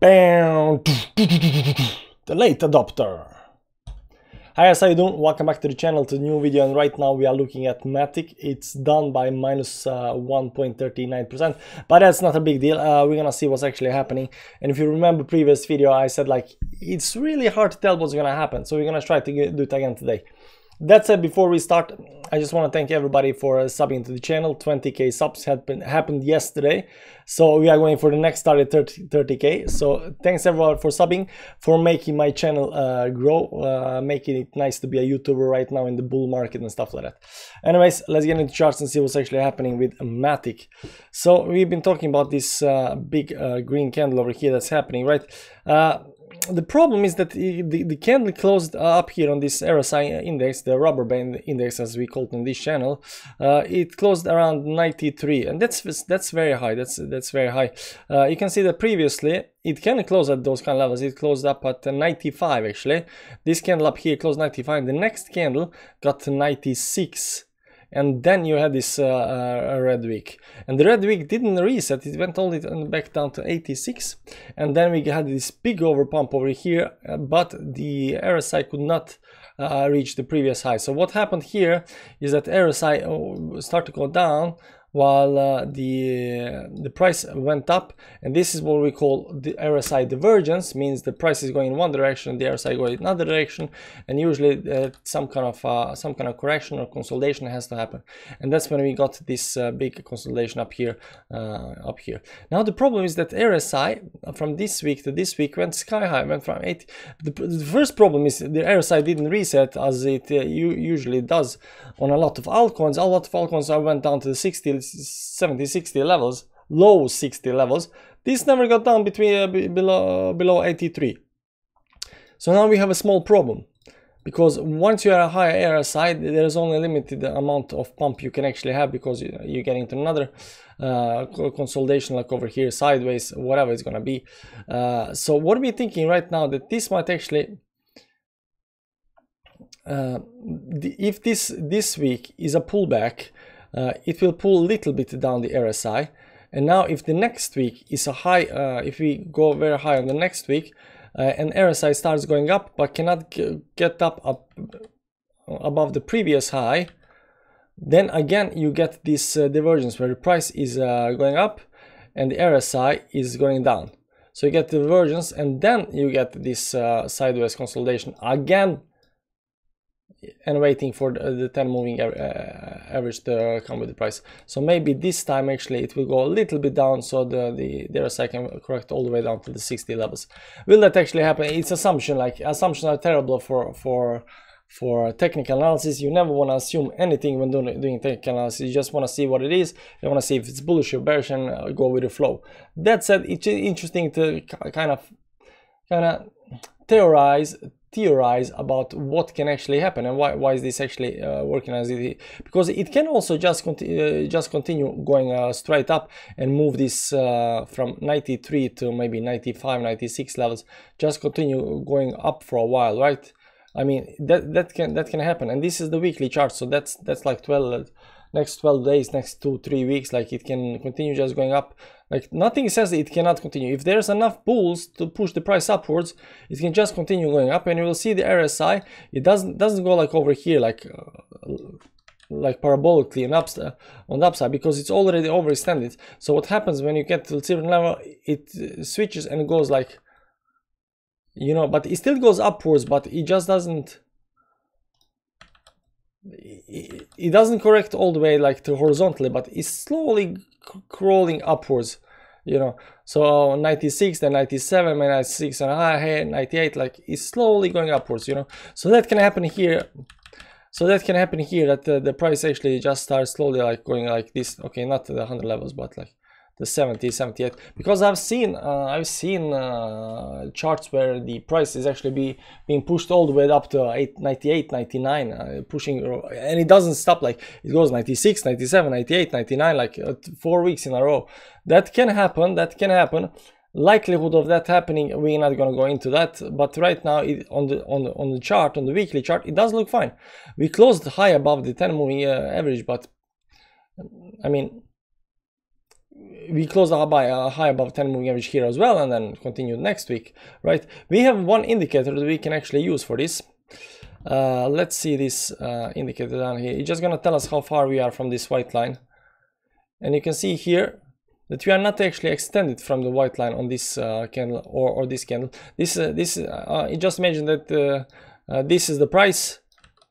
Bam! The late adopter. Hi guys, how you doing? Welcome back to the channel, to the new video, and right now we are looking at Matic. It's down by minus 1.39%, but that's not a big deal. We're gonna see what's actually happening. And if you remember previous video, I said like it's really hard to tell what's gonna happen, so we're gonna try to do it again today. That said, before we start, I just want to thank everybody for subbing to the channel. 20k subs happened yesterday, so we are going for the next target 30k. So thanks everyone for subbing, for making my channel grow, making it nice to be a YouTuber right now in the bull market and stuff like that. Anyways, let's get into charts and see what's actually happening with Matic. So we've been talking about this big green candle over here that's happening, right? The problem is that the candle closed up here on this RSI index, the rubber band index as we call it in this channel. It closed around 93, and that's very high. That's very high. You can see that previously it can close at those kind of levels. It closed up at 95 actually. This candle up here closed 95, and the next candle got to 96. And then you had this red wick, and the red wick didn't reset. It went only back down to 86, and then we had this big overpump over here, but the RSI could not reach the previous high. So what happened here is that RSI started to go down while the price went up, and this is what we call the RSI divergence. Means the price is going in one direction, the RSI going in another direction, and usually some kind of correction or consolidation has to happen, and that's when we got this big consolidation up here. Now the problem is that RSI from this week to this week went sky high, went from 80. The first problem is the RSI didn't reset as it usually does on a lot of altcoins. A lot of altcoins went down to the 70, 60 levels, low 60 levels. This never got down between below 83. So now we have a small problem, because once you are a higher RSI, there's only a limited amount of pump you can actually have, because you get into another consolidation like over here, sideways, whatever it's gonna be. So what are we thinking right now? That this might actually if this week is a pullback, it will pull a little bit down the RSI. And now if the next week is a high, if we go very high on the next week, and RSI starts going up but cannot get up above the previous high, then again you get this divergence where the price is going up and the RSI is going down. So you get the divergence, and then you get this sideways consolidation again, and waiting for the 10 moving average to come with the price. So maybe this time actually it will go a little bit down, so the RSI can correct all the way down to the 60 levels. Will that actually happen? It's assumption. Like, assumptions are terrible for technical analysis. You never want to assume anything when doing technical analysis. You just want to see what it is. You want to see if it's bullish or bearish, and go with the flow. That said, it's interesting to kind of theorize about what can actually happen, and why is this actually working as it is, because it can also just continue going straight up and move this from 93 to maybe 95, 96 levels, just continue going up for a while, right? I mean, that can happen, and this is the weekly chart, so that's like next 12 days, next 2-3 weeks, like it can continue just going up. Like, nothing says it cannot continue. If there's enough bulls to push the price upwards, it can just continue going up, and you will see the RSI. It doesn't go like over here, like parabolically on the upside, because it's already overextended. So what happens when you get to a certain level, it switches and goes like, you know, but it still goes upwards, but it just doesn't. It doesn't correct all the way like to horizontally, but it's slowly crawling upwards, you know. So 96, then 97, 96 and a high, 98, like it's slowly going upwards, you know. So that can happen here. So that can happen here, that the price actually just starts slowly like going like this. Okay, not to the 100 levels, but like the 70, 78, because I've seen charts where the price is actually being pushed all the way up to 98, 99, pushing, and it doesn't stop. Like, it goes 96, 97, 98, 99, like 4 weeks in a row. That can happen. Likelihood of that happening, we're not gonna go into that, but right now on the chart, on the weekly chart, it does look fine. We closed high above the 10 moving average, but I mean, we closed a high above 10 moving average here as well, and then continued next week, right? We have one indicator that we can actually use for this. Let's see this indicator down here. It's just gonna tell us how far we are from this white line, and you can see here that we are not actually extended from the white line on this candle or this candle. It just imagine that this is the price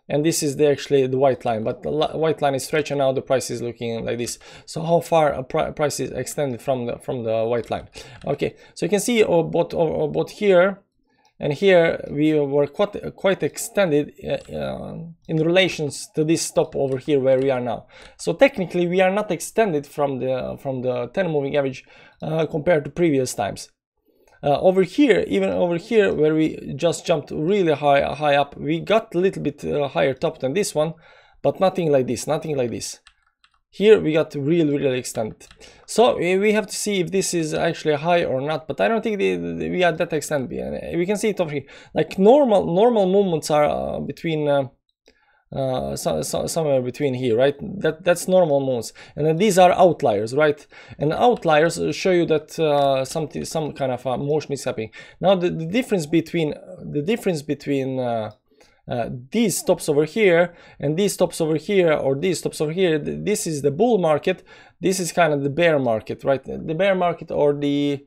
and this is actually the white line, but the white line is stretched and now the price is looking like this. So how far a price is extended from the white line? Okay, so you can see both here and here we were quite extended in relations to this stop over here where we are now. So technically we are not extended from the 10 moving average compared to previous times. Over here, even over here where we just jumped really high up, we got a little bit higher top than this one, but nothing like this, nothing like this. Here we got really extended. So we have to see if this is actually high or not, but I don't think we are that extended. We can see it over here. Like normal movements are between somewhere between here, right? That's normal movements, and then these are outliers, right? And outliers show you that some kind of motion is happening. Now the difference between these stops over here and these stops over here, or these stops over here, this is the bull market, this is kind of the bear market, right? The bear market, or the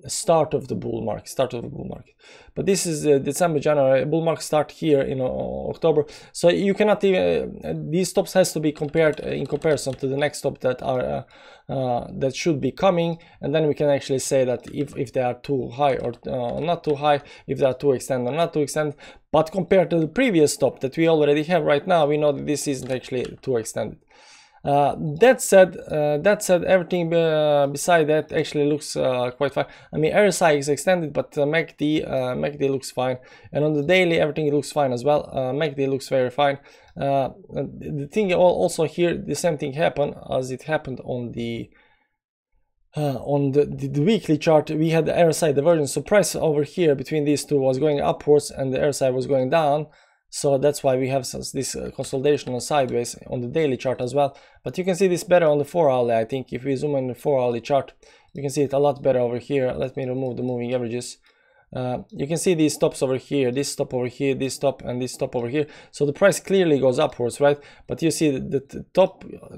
start of the bull market, but this is December, January. Bull market start here in October, so you cannot even these stops has to be compared in comparison to the next stop that are that should be coming, and then we can actually say that if they are too high or not too high, if they are too extended or not too extended. But compared to the previous stop that we already have right now, we know that this isn't actually too extended. That said, everything beside that actually looks quite fine. I mean, RSI is extended, but MACD looks fine, and on the daily everything looks fine as well. MACD looks very fine. The thing also here, the same thing happened as it happened on the weekly chart. We had the RSI divergence, so price over here between these two was going upwards and the RSI was going down. So that's why we have this consolidation on sideways on the daily chart as well. But you can see this better on the 4-hourly. I think if we zoom in the 4-hourly chart, you can see it a lot better over here. Let me remove the moving averages. You can see these stops over here, this stop over here, this stop, and this stop over here. So the price clearly goes upwards, right? But you see that the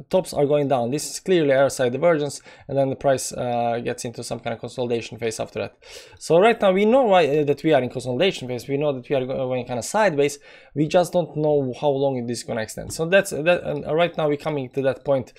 tops are going down. This is clearly RSI divergence, and then the price gets into some kind of consolidation phase after that. So right now we know why that we are in consolidation phase. We know that we are going kind of sideways. We just don't know how long this is going to extend. So that's that. And right now we're coming to that point.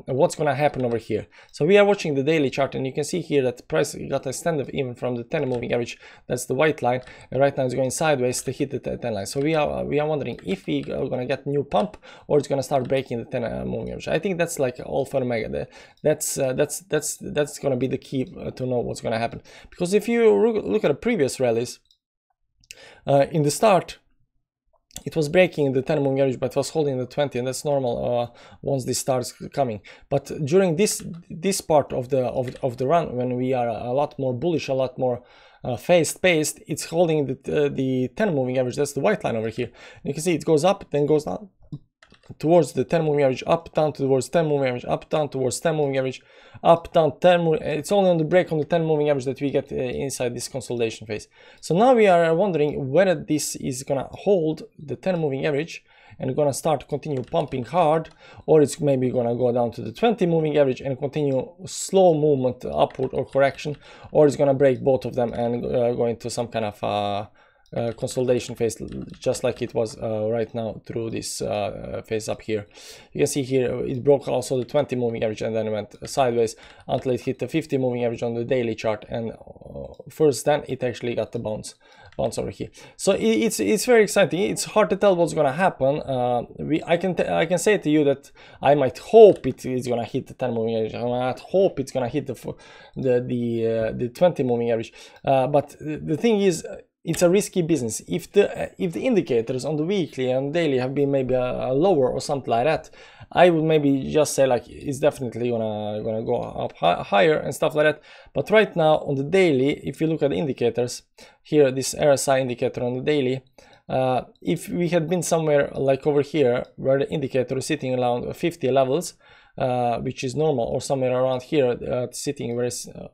What's going to happen over here? So we are watching the daily chart, and you can see here that the price got extended even from the 10 moving average. That's the white line, and right now it's going sideways to hit the 10 line. So we are wondering if we are going to get new pump, or it's going to start breaking the 10 moving average. I think that's like alpha and omega. That's going to be the key to know what's going to happen. Because if you look at the previous rallies, in the start it was breaking the 10 moving average, but it was holding the 20, and that's normal once this starts coming. But during this part of the run, when we are a lot more bullish, a lot more fast-paced, it's holding the 10 moving average. That's the white line over here. You can see it goes up, then goes down towards the 10 moving average, up, down towards 10 moving average, up, down towards 10 moving average, up, down 10 moving. It's only on the break on the 10 moving average that we get inside this consolidation phase. So now we are wondering whether this is gonna hold the 10 moving average and gonna start continue pumping hard, or it's maybe gonna go down to the 20 moving average and continue slow movement upward or correction, or it's gonna break both of them and go into some kind of consolidation phase, just like it was right now through this phase up here. You can see here it broke also the 20 moving average and then it went sideways until it hit the 50 moving average on the daily chart, and first then it actually got the bounce over here. So it's very exciting. It's hard to tell what's gonna happen. I can say to you that I might hope it is gonna hit the 10 moving average. I might hope it's gonna hit the 20 moving average. But the thing is, it's a risky business. If the indicators on the weekly and daily have been maybe a lower or something like that, I would maybe just say like it's definitely gonna go up higher and stuff like that. But right now on the daily, if you look at the indicators here, this RSI indicator on the daily, if we had been somewhere like over here where the indicator is sitting around 50 levels, which is normal, or somewhere around here, sitting very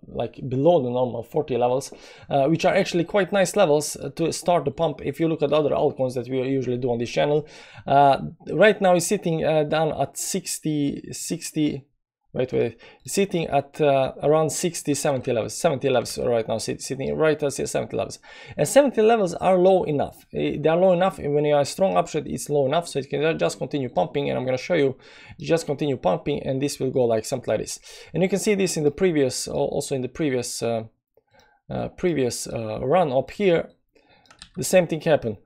like below the normal 40 levels, which are actually quite nice levels to start the pump. If you look at other altcoins that we usually do on this channel, right now it's sitting down at 60 sitting at around 70 levels right now, sitting right at 70 levels, and 70 levels are low enough. They are low enough. When you are a strong uptrend, it's low enough, so it can just continue pumping, and I'm going to show you, just continue pumping, and this will go like something like this. And you can see this in the previous, also in the previous run up here, the same thing happened.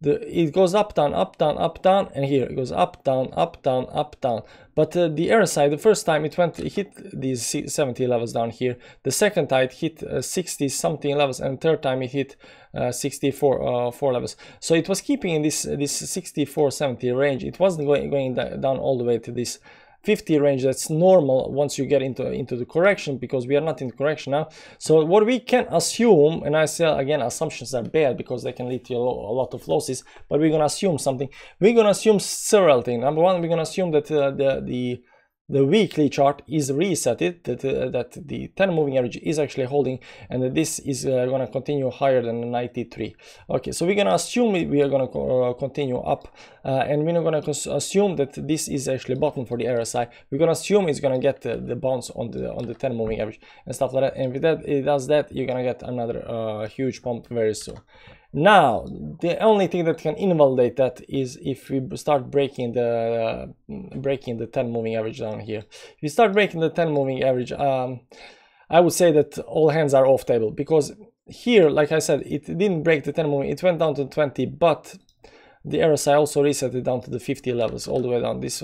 It goes up, down, up, down, up, down, and here it goes up, down, up, down, up, down. But the RSI, the first time it hit these 70 levels down here. The second time it hit 60 something levels, and third time it hit 64 levels. So it was keeping in this 64-70 range. It wasn't going down all the way to this 50 range. That's normal once you get into the correction, because we are not in correction now. So what we can assume, and I say again, assumptions are bad because they can lead to a lot of losses, but we're gonna assume something. We're gonna assume several things. Number one, we're gonna assume that the weekly chart is resetted, that the 10 moving average is actually holding, and that this is going to continue higher than 93. Okay, so we're going to assume we are going to continue up, and we're not going to assume that this is actually bottom for the RSI. We're going to assume it's going to get the bounce on the 10 moving average and stuff like that, and with that, it does that, you're going to get another huge pump very soon. Now, the only thing that can invalidate that is if we start breaking the 10 moving average down here. If you start breaking the 10 moving average, I would say that all hands are off table, because here, like I said, it didn't break the 10 moving, it went down to 20, but the RSI also reset it down to the 50 levels, all the way down. This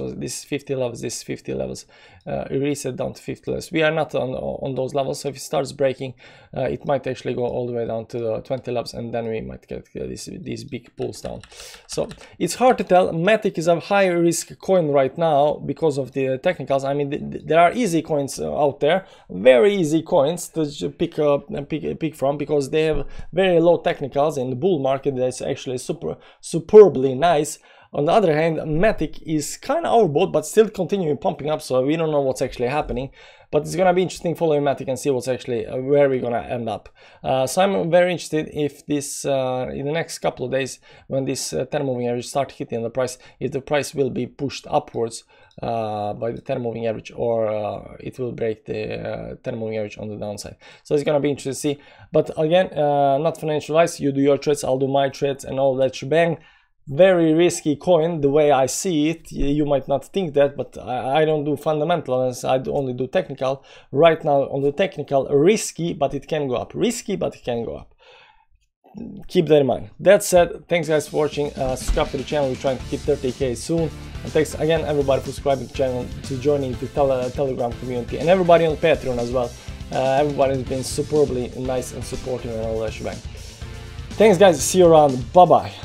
50 levels, this 50 levels, it reset down to 50 levels. We are not on those levels, so if it starts breaking, it might actually go all the way down to the 20 levels, and then we might get these big pulls down. So it's hard to tell. Matic is a high risk coin right now because of the technicals. I mean, there are easy coins out there, very easy coins to pick from, because they have very low technicals. In the bull market, that's actually superbly nice. On the other hand, Matic is kind of overbought, but still continuing pumping up, so we don't know what's actually happening. But it's gonna be interesting following Matic and see what's actually where we're gonna end up. So I'm very interested if this in the next couple of days, when this 10 moving average start hitting the price, if the price will be pushed upwards by the 10 moving average, or it will break the 10 moving average on the downside. So it's gonna be interesting to see. But again, not financial advice. You do your trades, I'll do my trades, and all that shebang. Very risky coin the way I see it. You might not think that, but I don't do fundamentals, I only do technical. Right now on the technical, risky, but it can go up. Risky, but it can go up. Keep that in mind. That said, thanks guys for watching. Subscribe to the channel. We're trying to hit 30k soon. And thanks again everybody for subscribing to the channel, to joining the Telegram community, and everybody on Patreon as well. Everybody has been superbly nice and supportive and all that shebang. Thanks guys, see you around. Bye bye.